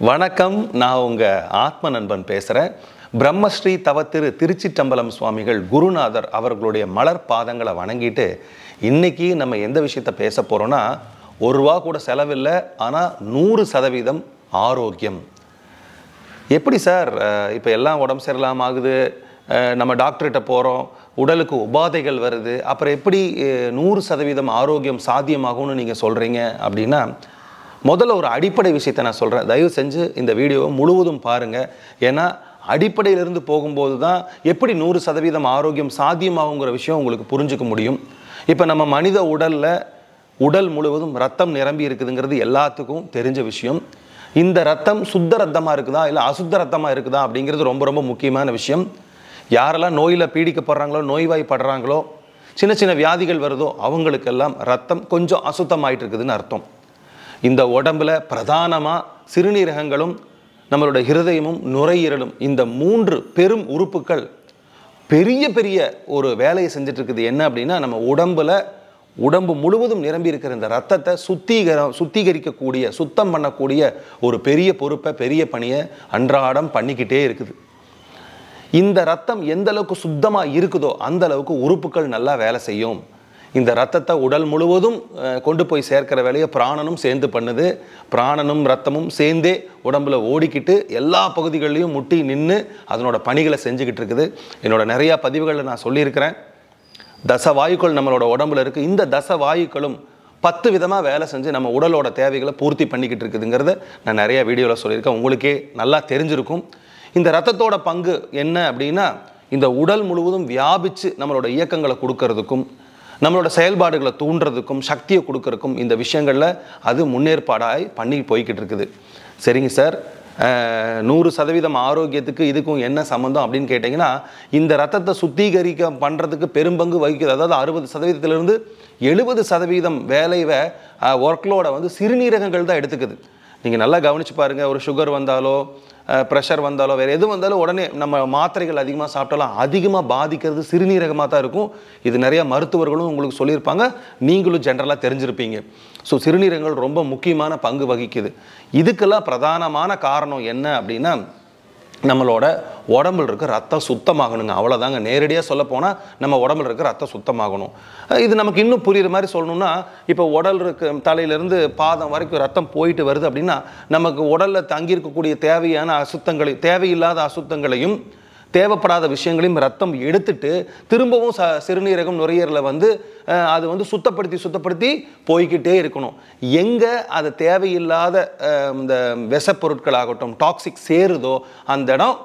வணக்கம். நான் உங்கள் ஆத்ம நண்பன் பேசுகிறேன். பிரம்மஸ்ரீ தவத்திரு திருச்சிற்றம்பலம் சுவாமிகள் குருநாதர் அவர்களுடைய மலர் பாதங்களை வணங்கிட்டு இன்றைக்கி நம்ம எந்த விஷயத்தை பேச போகிறோன்னா, ₹1 கூட செலவில்லை, ஆனால் 100% ஆரோக்கியம். எப்படி சார் இப்போ எல்லாம் உடம்பு சரியில்லாமல் ஆகுது, நம்ம டாக்டர்கிட்ட போகிறோம், உடலுக்கு உபாதைகள் வருது, அப்புறம் எப்படி 100% ஆரோக்கியம் சாத்தியமாகும்னு நீங்கள் சொல்கிறீங்க அப்படின்னா, முதல்ல ஒரு அடிப்படை விஷயத்தை நான் சொல்கிறேன். தயவு செஞ்சு இந்த வீடியோவை முழுவதும் பாருங்கள். ஏன்னா அடிப்படையிலிருந்து போகும்போது தான் எப்படி 100% ஆரோக்கியம் சாத்தியமாகுங்கிற விஷயம் உங்களுக்கு புரிஞ்சுக்க முடியும். இப்போ நம்ம மனித உடல் முழுவதும் ரத்தம் நிரம்பி இருக்குதுங்கிறது எல்லாத்துக்கும் தெரிஞ்ச விஷயம். இந்த ரத்தம் சுத்த ரத்தமாக இருக்குதா இல்லை அசுத்த ரத்தமாக இருக்குதா அப்படிங்கிறது ரொம்ப ரொம்ப முக்கியமான விஷயம். யாரெல்லாம் நோயில் பீடிக்கப்படுறாங்களோ, நோய்வாய்ப்படுறாங்களோ, சின்ன சின்ன வியாதிகள் வருதோ அவங்களுக்கெல்லாம் ரத்தம் கொஞ்சம் அசுத்தமாயிட்டு இருக்குதுன்னு அர்த்தம். இந்த உடம்புல பிரதானமாக சிறுநீரகங்களும் நம்மளுடைய ஹிருதயமும் நுரையீரலும், இந்த 3 பெரும் உறுப்புகள் பெரிய பெரிய ஒரு வேலையை செஞ்சுட்டு இருக்குது. என்ன அப்படின்னா, நம்ம உடம்பு முழுவதும் நிரம்பி இருக்கிற இந்த ரத்தத்தை சுத்திகரிக்கக்கூடிய, சுத்தம் பண்ணக்கூடிய ஒரு பெரிய பொறுப்பை, பெரிய பணியை அன்றாடம் பண்ணிக்கிட்டே இருக்குது. இந்த ரத்தம் எந்த அளவுக்கு சுத்தமாக இருக்குதோ அந்த அளவுக்கு உறுப்புகள் நல்லா வேலை செய்யும். இந்த ரத்தத்தை உடல் முழுவதும் கொண்டு போய் சேர்க்கிற வேலையை பிராணனும் சேர்ந்து பண்ணுது. பிராணனும் ரத்தமும் சேர்ந்தே உடம்புல ஓடிக்கிட்டு எல்லா பகுதிகளிலையும் முட்டி நின்று அதனோட பணிகளை செஞ்சுக்கிட்டு இருக்குது. என்னோட நிறையா பதிவுகளில் நான் சொல்லியிருக்கிறேன். தசவாயுக்கள் நம்மளோட உடம்புல இருக்குது. இந்த தசவாயுக்களும் 10 விதமாக வேலை செஞ்சு நம்ம உடலோட தேவைகளை பூர்த்தி பண்ணிக்கிட்டு இருக்குதுங்கிறத நான் நிறைய வீடியோவில் சொல்லியிருக்கேன். உங்களுக்கே நல்லா தெரிஞ்சிருக்கும். இந்த ரத்தத்தோட பங்கு என்ன அப்படின்னா, இந்த உடல் முழுவதும் வியாபித்து நம்மளோட இயக்கங்களை கொடுக்கறதுக்கும், நம்மளோட செயல்பாடுகளை தூண்டுறதுக்கும், சக்தியை கொடுக்கறதுக்கும் இந்த விஷயங்களில் அது முன்னேற்பாடாக பண்ணி போய்கிட்டு இருக்குது. சரிங்க சார், 100% ஆரோக்கியத்துக்கு இதுக்கும் என்ன சம்மந்தம் அப்படின்னு கேட்டிங்கன்னா, இந்த ரத்தத்தை சுத்திகரிக்க பண்ணுறதுக்கு பெரும்பங்கு வகிக்குது. அதாவது 60%லேருந்து 70% வேலையை ஒர்க்லோட சிறுநீரகங்கள் தான் எடுத்துக்குது. நீங்கள் நல்லா கவனித்து பாருங்கள். ஒரு சுகர் வந்தாலோ, ப்ரெஷர் வந்தாலோ, வேறு எது வந்தாலும் உடனே நம்ம மாத்திரைகள் அதிகமாக சாப்பிட்டாலும் அதிகமாக பாதிக்கிறது சிறுநீரகமாக தான் இருக்கும். இது நிறைய மருத்துவர்களும் உங்களுக்கு சொல்லியிருப்பாங்க, நீங்களும் ஜென்ரலாக தெரிஞ்சிருப்பீங்க. ஸோ சிறுநீரகங்கள் ரொம்ப முக்கியமான பங்கு வகிக்குது. இதுக்கெல்லாம் பிரதானமான காரணம் என்ன அப்படின்னா, நம்மளோட உடம்புல இருக்க ரத்தம் சுத்தமாகணுங்க. அவ்வளோதாங்க. நேரடியாக சொல்ல போனால் நம்ம உடம்புல இருக்க ரத்தம் சுத்தமாகணும். இது நமக்கு இன்னும் புரிகிற மாதிரி சொல்லணும்னா, இப்போ உடல் இருக்க தலையிலேருந்து பாதம் வரைக்கும் ரத்தம் போயிட்டு வருது அப்படின்னா, நமக்கு உடலில் தங்கியிருக்கக்கூடிய தேவையில்லாத அசுத்தங்களையும் தேவைப்படாத விஷயங்களையும் ரத்தம் எடுத்துட்டு திரும்பவும் சிறுநீரகம் நுரையீரலை அது சுத்தப்படுத்தி போய்கிட்டே இருக்கணும். எங்கே அது தேவையில்லாத இந்த விஷப்பொருட்கள் ஆகட்டும், டாக்ஸிக் சேருதோ அந்த இடம்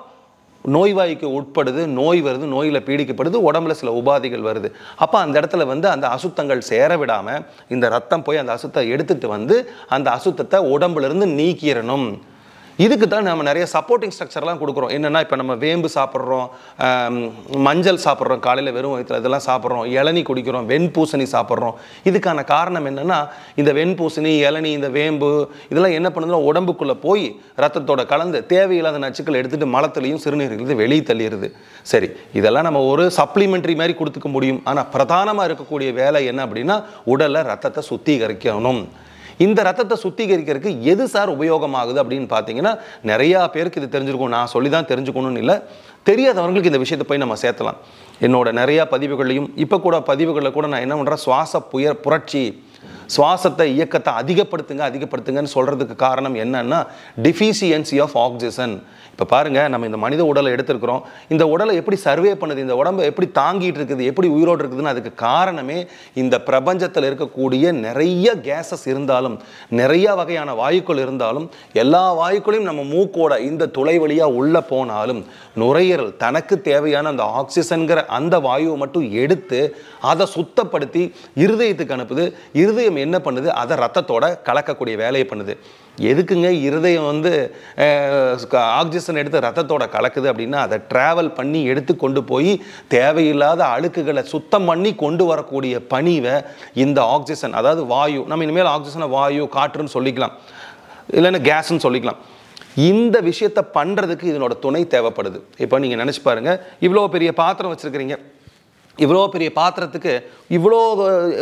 நோய்வாய்க்கு உட்படுது, நோய் வருது, நோயில் பீடிக்கப்படுது, உடம்புல சில உபாதைகள் வருது. அப்போ அந்த இடத்துல அந்த அசுத்தங்கள் சேர விடாமல் இந்த ரத்தம் போய் அந்த அசுத்தத்தை எடுத்துகிட்டு அந்த அசுத்தத்தை உடம்புலேருந்து நீக்கிடணும். இதுக்கு தான் நம்ம நிறைய சப்போர்ட்டிங் ஸ்ட்ரக்சர்லாம் கொடுக்குறோம். என்னென்னா, இப்போ நம்ம வேம்பு சாப்பிட்றோம், மஞ்சள் சாப்பிட்றோம், காலையில் வெறும் வயிற்றில் இதெல்லாம் சாப்பிட்றோம், இளநீ குடிக்கிறோம், வெண்பூசணி சாப்பிட்றோம். இதுக்கான காரணம் என்னென்னா, இந்த வெண்பூசணி, இளநீ, இந்த வேம்பு இதெல்லாம் என்ன பண்ணுதுன்னா உடம்புக்குள்ளே போய் ரத்தத்தோட கலந்து தேவையில்லாத நச்சுக்கள் எடுத்துகிட்டு மலத்துலையும் சிறுநீரகத்தையும் வெளியே தள்ளிடுது. சரி, இதெல்லாம் நம்ம ஒரு சப்ளிமெண்ட்ரி மாதிரி கொடுத்துக்க முடியும். ஆனால் பிரதானமாக இருக்கக்கூடிய வேலை என்ன அப்படின்னா, உடலை ரத்தத்தை சுத்திகரிக்கணும். இந்த ரத்தத்தை சுத்திகரிக்கிறதுக்கு எது சார் உபயோகமாகுது அப்படின்னு பார்த்தீங்கன்னா, நிறையா பேருக்கு இது தெரிஞ்சிருக்கும். நான் சொல்லி தான் தெரிஞ்சுக்கணும்னு இல்லை, தெரியாதவர்களுக்கு இந்த விஷயத்தை போய் நம்ம சேர்த்தலாம். என்னோட நிறையா பதிவுகளையும் இப்போ கூட பதிவுகளில் கூட நான் என்ன பண்ணுறேன், சுவாச புரட்சி, சுவாசத்தை இயக்கத்தை அதிகப்படுத்துங்கன்னு சொல்கிறதுக்கு காரணம் என்னன்னா, டிஃபிஷியன்சி ஆஃப் ஆக்சிஜன். இப்போ பாருங்கள், நம்ம இந்த மனித உடலை எடுத்துருக்கிறோம். இந்த உடலை எப்படி சர்வே பண்ணுது, இந்த உடம்பை எப்படி தாங்கிட்டு இருக்குது, எப்படி உயிரோடு இருக்குதுன்னு அதுக்கு காரணமே இந்த பிரபஞ்சத்தில் இருக்கக்கூடிய நிறைய கேஸஸ் இருந்தாலும், நிறைய வகையான வாயுக்கள் இருந்தாலும், எல்லா வாயுக்களையும் நம்ம மூக்கோட இந்த துளை வழியாக உள்ளே போனாலும் நுரையீரல் தனக்கு தேவையான அந்த ஆக்சிஜன்கிற அந்த வாயுவை மட்டும் எடுத்து அதை சுத்தப்படுத்தி இருதயத்துக்கு அனுப்புது. இருதயம் என்ன பண்ணுது, அதை ரத்தத்தோட கலக்கக்கூடிய வேலையை பண்ணுது. எதுக்குங்க இருதயம் ஆக்சிஜன் எடுத்து ரத்தத்தோட கலக்குது அப்படின்னா, அதை ட்ராவல் பண்ணி எடுத்து கொண்டு போய் தேவையில்லாத அழுக்குகளை சுத்தம் பண்ணி கொண்டு வரக்கூடிய பணிவை இந்த ஆக்சிஜன், அதாவது வாயு, நம்ம இனிமேல் ஆக்சிஜனை வாயு, காற்றுன்னு சொல்லிக்கலாம், இல்லைன்னா கேஸ்ன்னு சொல்லிக்கலாம். இந்த விஷயத்தை பண்ணுறதுக்கு இதனோட துணை தேவைப்படுது. இப்போ நீங்கள் நினச்சி பாருங்கள், இவ்வளோ பெரிய பாத்திரம் வச்சுருக்கிறீங்க, இவ்வளோ பெரிய பாத்திரத்துக்கு இவ்வளோ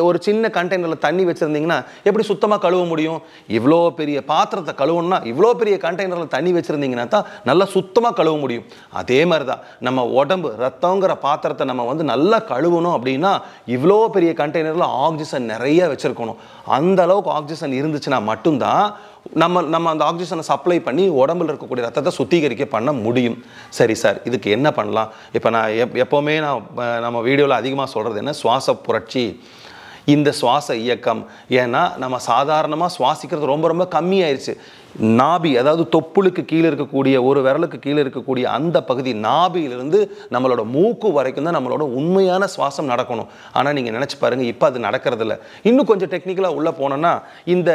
ஒரு சின்ன கண்டெய்னரில் தண்ணி வச்சுருந்தீங்கன்னா எப்படி சுத்தமாக கழுவ முடியும்? இவ்வளோ பெரிய பாத்திரத்தை கழுவணும்னா இவ்வளோ பெரிய கண்டெய்னரில் தண்ணி வச்சுருந்தீங்கன்னா தான் நல்லா சுத்தமாக கழுவ முடியும். அதே மாதிரி தான் நம்ம உடம்பு ரத்தங்கிற பாத்திரத்தை நம்ம வந்து நல்லா கழுவணும் அப்படின்னா இவ்வளோ பெரிய கண்டெய்னரில் ஆக்சிஜன் நிறைய வச்சுருக்கணும். அந்த அளவுக்கு ஆக்சிஜன் இருந்துச்சுன்னா மட்டும்தான் நம்ம அந்த ஆக்சிஜனை சப்ளை பண்ணி உடம்புல இருக்கக்கூடிய ரத்தத்தை சுத்திகரிக்க பண்ண முடியும். சரி சார், இதுக்கு என்ன பண்ணலாம்? இப்போ நான் எப்போவுமே நம்ம வீடியோவில் அதிகமாக சொல்கிறது என்ன, சுவாச புரட்சி, இந்த சுவாச இயக்கம். ஏன்னா நம்ம சாதாரணமாக சுவாசிக்கிறது ரொம்ப ரொம்ப கம்மியாயிருச்சு. நாபி, அதாவது தொப்புளுக்கு கீழே இருக்கக்கூடிய ஒரு விரலுக்கு கீழே இருக்கக்கூடிய அந்த பகுதி நாபியிலிருந்து நம்மளோட மூக்கு வரைக்கும் தான் நம்மளோட உண்மையான சுவாசம் நடக்கணும். ஆனால் நீங்கள் நினச்சி பாருங்கள், இப்போ அது நடக்கிறதில்ல. இன்னும் கொஞ்சம் டெக்னிக்கலாக உள்ளே போனோன்னா இந்த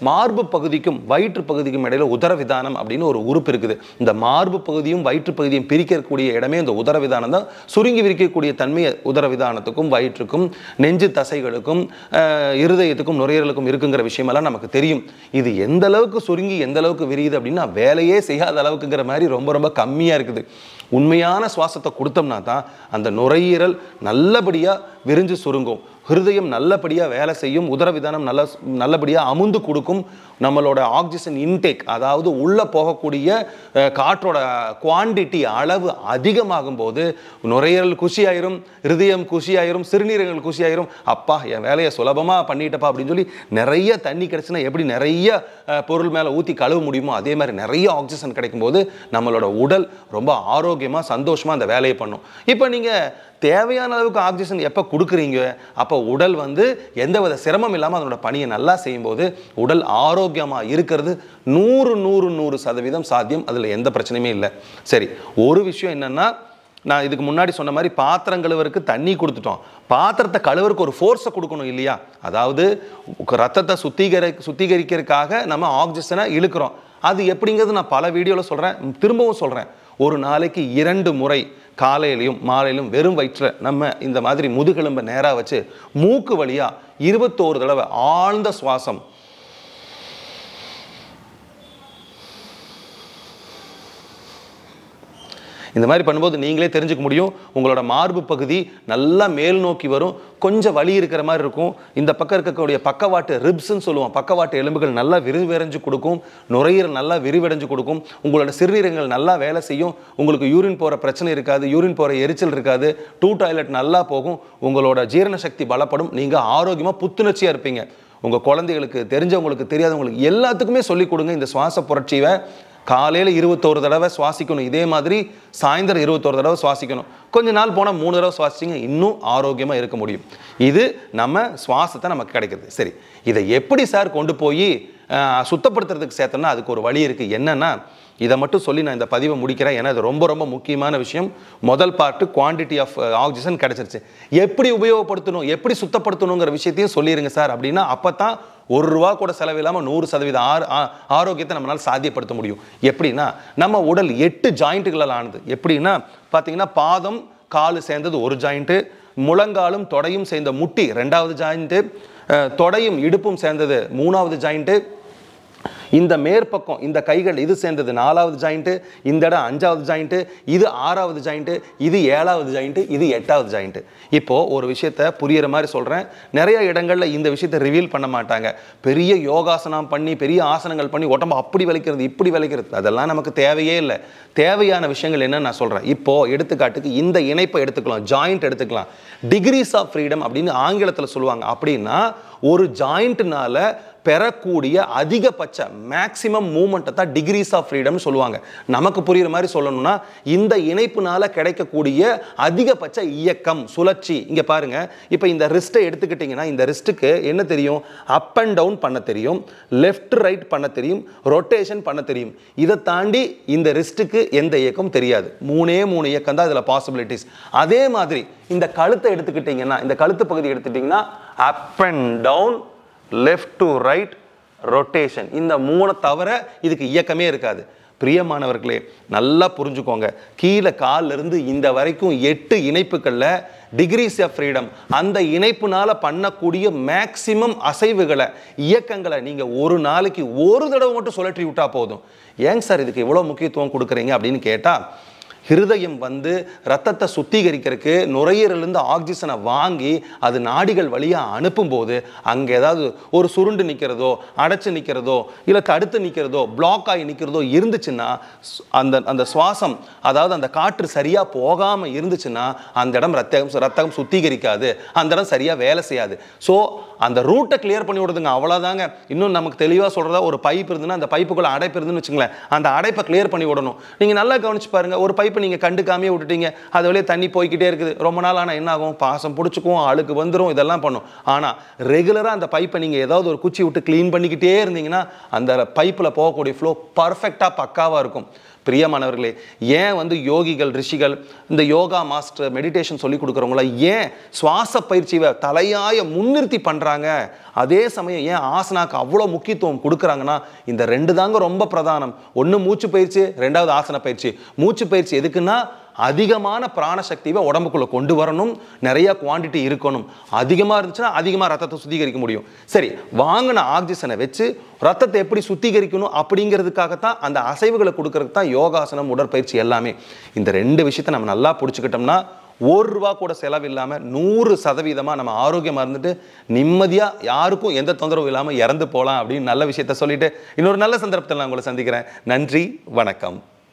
மார்பு பகுதிக்கும் வயிற்று பகுதிக்கும் இடையில உதரவிதானம் அப்படின்னு ஒரு உறுப்பு இருக்குது. இந்த மார்பு பகுதியும் வயிற்று பகுதியும் பிரிக்கக்கூடிய இடமே இந்த உதரவிதானம் தான். சுருங்கி விரிக்கக்கூடிய தன்மை உதரவிதானத்துக்கும் வயிற்றுக்கும் நெஞ்சு தசைகளுக்கும் இருதயத்துக்கும் நுரையீரலுக்கும் இருக்குங்கிற விஷயமெல்லாம் நமக்கு தெரியும். இது எந்த அளவுக்கு சுருங்கி எந்த அளவுக்கு விரியுது அப்படின்னா வேலையே செய்யாத அளவுக்குங்கிற மாதிரி ரொம்ப ரொம்ப கம்மியாக இருக்குது. உண்மையான சுவாசத்தை கொடுத்தோம்னா தான் அந்த நுரையீரல் நல்லபடியாக விரிஞ்சு சுருங்கும், ஹிருதயம் நல்லபடியாக வேலை செய்யும், உதரவிதானம் நல்லபடியாக அமுந்து கொடுக்கும். நம்மளோட ஆக்சிஜன் இன்டேக், அதாவது உள்ளே போகக்கூடிய காற்றோட குவான்டிட்டி அளவு அதிகமாகும் போது நுரையீரல் குஷியாயிரும், ஹிருதயம் குஷியாயிரும், சிறுநீரகங்கள் குஷியாயிரும். அப்பா என் வேலையை சுலபமாக பண்ணிட்டப்பா அப்படின்னு சொல்லி நிறைய தண்ணி கிடச்சுன்னா எப்படி நிறைய பொருள் மேலே ஊற்றி கழுவ முடியுமோ அதே மாதிரி நிறைய ஆக்சிஜன் கிடைக்கும்போது நம்மளோட உடல் ரொம்ப ஆரோக்கியமாக சந்தோஷமாக அந்த வேலையை பண்ணும். இப்போ நீங்கள் தேவையான அளவுக்கு ஆக்சிஜன் எப்போ கொடுக்குறீங்க, அப்போ உடல் வந்து எந்தவித சிரமம் இல்லாமல் அதனோட பணியை நல்லா செய்யும்போது உடல் ஆரோக்கியமாக இருக்கிறது 100% சாத்தியம். அதில் எந்த பிரச்சனையுமே இல்லை. சரி, ஒரு விஷயம் என்னென்னா, நான் இதுக்கு முன்னாடி சொன்ன மாதிரி பாத்திரம் கழுவருக்கு தண்ணி கொடுத்துட்டோம், பாத்திரத்தை கழுவருக்கு ஒரு ஃபோர்ஸை கொடுக்கணும் இல்லையா? அதாவது ரத்தத்தை சுத்திகரிக்கிறதுக்காக நம்ம ஆக்சிஜனை இழுக்கிறோம். அது எப்படிங்கிறது நான் பல வீடியோவில் சொல்கிறேன், திரும்பவும் சொல்கிறேன். ஒரு நாளைக்கு 2 முறை காலையிலையும் மாலையிலும் வெறும் வயிற்றில் நம்ம இந்த மாதிரி முதுகெலும்பை நேராக வச்சு மூக்கு வழியாக 21 தடவை ஆழ்ந்த சுவாசம் இந்த மாதிரி பண்ணும்போது நீங்களே தெரிஞ்சுக்க முடியும். உங்களோட மார்பு பகுதி நல்லா மேல் நோக்கி வரும், கொஞ்சம் வலி இருக்கிற மாதிரி இருக்கும். இந்த பக்கம் இருக்கக்கூடிய பக்கவாட்டு ரிப்ஸ்ன்னு சொல்லுவோம், பக்கவாட்டு எலும்புகள் நல்லா விரிவடைஞ்சு கொடுக்கும், நுரையீரல் நல்லா விரிவடைஞ்சு கொடுக்கும், உங்களோட சிறுநீரகங்கள் நல்லா வேலை செய்யும், உங்களுக்கு யூரின் போகிற பிரச்சனை இருக்காது, யூரின் போகிற எரிச்சல் இருக்காது, டாய்லெட் நல்லா போகும், உங்களோட ஜீரண சக்தி பலப்படும், நீங்கள் ஆரோக்கியமாக புத்துணர்ச்சியாக இருப்பீங்க. உங்கள் குழந்தைகளுக்கு, தெரிஞ்சவங்களுக்கு, தெரியாதவங்களுக்கு எல்லாத்துக்குமே சொல்லிக் கொடுங்க இந்த சுவாச புரட்சியை. காலையில் 21 தடவை சுவாசிக்கணும், இதே மாதிரி சாயந்தரம் 21 தடவை சுவாசிக்கணும். கொஞ்ச நாள் போனால் 3 தடவை சுவாசிச்சிங்க, இன்னும் ஆரோக்கியமாக இருக்க முடியும். இது நம்ம சுவாசத்தை நமக்கு கிடைக்கிறது. சரி, இதை எப்படி சார் கொண்டு போய் சுத்தப்படுத்துறதுக்கு சேர்த்தோம்னா அதுக்கு ஒரு வழி இருக்குது. என்னென்னா, இதை மட்டும் சொல்லி நான் இந்த பதிவை முடிக்கிறேன். ஏன்னா இது ரொம்ப ரொம்ப முக்கியமான விஷயம். முதல் பார்ட்டு குவான்டிட்டி ஆஃப் ஆக்சிஜன் கிடச்சிருச்சு, எப்படி உபயோகப்படுத்தணும், எப்படி சுத்தப்படுத்தணுங்கிற விஷயத்தையும் சொல்லிடுங்க சார் அப்படின்னா அப்போ தான் ₹1 கூட செலவில்லாமல் 100% ஆரோக்கியத்தை நம்மளால் சாத்தியப்படுத்த முடியும். எப்படின்னா, நம்ம உடல் 8 ஜாயிண்ட்டுகளால் ஆனது. எப்படின்னா பார்த்தீங்கன்னா, பாதம் காலு சேர்ந்தது ஒரு ஜாயிண்ட்டு, முழங்காலும் தொடையும் சேர்ந்த முட்டி 2வது ஜாயிண்ட்டு, தொடையும் இடுப்பும் சேர்ந்தது 3வது ஜாயிண்ட்டு, இந்த மேற்பக்கம் இந்த கைகள் இது சேர்ந்தது 4வது ஜாயிண்ட்டு, இந்த இடம் 5வது ஜாயிண்ட்டு, இது 6வது ஜாயிண்ட்டு, இது 7வது ஜாயிண்ட்டு, இது 8வது ஜாயிண்ட்டு. இப்போது ஒரு விஷயத்தை புரிகிற மாதிரி சொல்கிறேன். நிறைய இடங்களில் இந்த விஷயத்தை ரிவீல் பண்ண மாட்டாங்க. பெரிய யோகாசனம் பண்ணி பெரிய ஆசனங்கள் பண்ணி உடம்பு அப்படி வலிக்கிறது இப்படி வலிக்கிறது அதெல்லாம் நமக்கு தேவையே இல்லை. தேவையான விஷயங்கள் என்னன்னு நான் சொல்கிறேன். இப்போது எடுத்துக்காட்டுக்கு இந்த இணைப்பை எடுத்துக்கலாம், ஜாயிண்ட் எடுத்துக்கலாம். டிகிரிஸ் ஆஃப் ஃப்ரீடம் அப்படின்னு ஆங்கிலத்தில் சொல்லுவாங்க. அப்படின்னா ஒரு ஜாயிண்ட்னால பெறக்கூடிய அதிகபட்ச மேக்சிமம் மூமெண்ட்டை தான் டிகிரிஸ் ஆஃப் ஃப்ரீடம்னு சொல்லுவாங்க. நமக்கு புரிகிற மாதிரி சொல்லணும்னா இந்த இணைப்புனால கிடைக்கக்கூடிய அதிகபட்ச இயக்கம், சுழற்சி. இங்கே பாருங்கள், இப்போ இந்த ரிஸ்ட்டை எடுத்துக்கிட்டிங்கன்னா இந்த ரிஸ்ட்டுக்கு என்ன தெரியும்? அப் அண்ட் டவுன் பண்ண தெரியும், லெஃப்ட் ரைட் பண்ண தெரியும், ரொட்டேஷன் பண்ண தெரியும். இதை தாண்டி இந்த ரிஸ்ட்டுக்கு எந்த இயக்கம் தெரியாது. 3 இயக்கம் தான் இதில் பாசிபிலிட்டிஸ். அதே மாதிரி இந்த கழுத்தை எடுத்துக்கிட்டிங்கன்னா, இந்த கழுத்து பகுதி எடுத்துக்கிட்டிங்கன்னா up and down, left to right, rotation. இந்த 3 தவிர இதுக்கு இயக்கமே இருக்காது. பிரியமானவர்களே, நல்லா புரிஞ்சுக்கோங்க. கீழே காலிலிருந்து இந்த வரைக்கும் 8 இணைப்புகளில் டிகிரிஸ் ஆஃப் ஃப்ரீடம், அந்த இணைப்புனால பண்ணக்கூடிய மேக்சிமம் அசைவுகளை, இயக்கங்களை நீங்கள் ஒரு நாளைக்கு ஒரு தடவை மட்டும் சுழற்றி விட்டா போதும். ஏங்க சார் இதுக்கு இவ்வளோ முக்கியத்துவம் கொடுக்குறீங்க அப்படின்னு கேட்டால், ஹிருதயம் வந்து ரத்தத்தை சுத்திகரிக்கிறதுக்கு நுரையீரலிருந்து ஆக்சிஜனை வாங்கி அது நாடிகள் வழியாக அனுப்பும்போது அங்கே ஏதாவது ஒரு சுருண்டு நிற்கிறதோ அடைச்சு நிற்கிறதோ இல்லை தடுத்து நிற்கிறதோ பிளாக் ஆகி நிற்கிறதோ இருந்துச்சுன்னா அந்த சுவாசம் அதாவது அந்த காற்று சரியாக போகாமல் இருந்துச்சுன்னா அந்த இடம் ரத்தம் சுத்திகரிக்காது, அந்த இடம் சரியாக வேலை செய்யாது. ஸோ அந்த ரூட்டை கிளியர் பண்ணி விடுதுங்க, அவ்வளோதாங்க. இன்னும் நமக்கு தெளிவாக சொல்கிறதா, ஒரு பைப் இருந்துன்னா அந்த பைப்புக்குள்ளே அடைப்பு இருந்துன்னு வச்சுங்களேன், அந்த அடைப்பை கிளியர் பண்ணி விடணும். நீங்கள் நல்லா கவனிச்சு பாருங்கள், ஒரு பைப்பை நீங்கள் கண்டுக்காமே விட்டுட்டீங்க, அது வழியே தண்ணி போய்கிட்டே இருக்குது, ரொம்ப நாள் ஆனால் என்ன ஆகும், பாசம் பிடிச்சிக்கும், அழுக்கு வந்துடும், இதெல்லாம் பண்ணும். ஆனால் ரெகுலராக அந்த பைப்பை நீங்கள் ஏதாவது ஒரு குச்சி விட்டு க்ளீன் பண்ணிக்கிட்டே இருந்தீங்கன்னா அந்த பைப்பில் போகக்கூடிய ஃப்ளோ பர்ஃபெக்டாக பக்காவாக இருக்கும். பிரியமானவர்களே, ஏன் வந்து யோகிகள் ரிஷிகள் இந்த யோகா மாஸ்டர் மெடிடேஷன் சொல்லி கொடுக்குறவங்கள ஏன் சுவாச பயிற்சியை தலையாய முன்னிறுத்தி பண்ணுறாங்க, அதே சமயம் ஏன் ஆசனாக்கு அவ்வளோ முக்கியத்துவம் கொடுக்குறாங்கன்னா இந்த ரெண்டு தாங்க ரொம்ப பிரதானம். ஒன்று மூச்சு பயிற்சி, ரெண்டாவது ஆசன பயிற்சி. மூச்சு பயிற்சி எதுக்குன்னா அதிகமான பிராணசக்தியை உடம்புக்குள்ளே கொண்டு வரணும், நிறைய குவான்டிட்டி இருக்கணும். அதிகமாக இருந்துச்சுன்னா அதிகமாக ரத்தத்தை சுத்திகரிக்க முடியும். சரி, வாங்கின ஆக்சிஜனை வச்சு ரத்தத்தை எப்படி சுத்திகரிக்கணும் அப்படிங்கிறதுக்காகத்தான் அந்த அசைவுகளை கொடுக்கறதுக்கு தான் யோகாசனம் உடற்பயிற்சி எல்லாமே. இந்த ரெண்டு விஷயத்தை நம்ம நல்லா பிடிச்சிக்கிட்டோம்னா ₹1 கூட செலவில்லாமல் 100% நம்ம ஆரோக்கியமாக இருந்துட்டு நிம்மதியாக யாருக்கும் எந்த தொந்தரவும் இல்லாமல் இறந்து போகலாம் அப்படின்னு நல்ல விஷயத்த சொல்லிட்டு இன்னொரு நல்ல சந்தர்ப்பத்தில் நான் உங்களை சந்திக்கிறேன். நன்றி, வணக்கம்.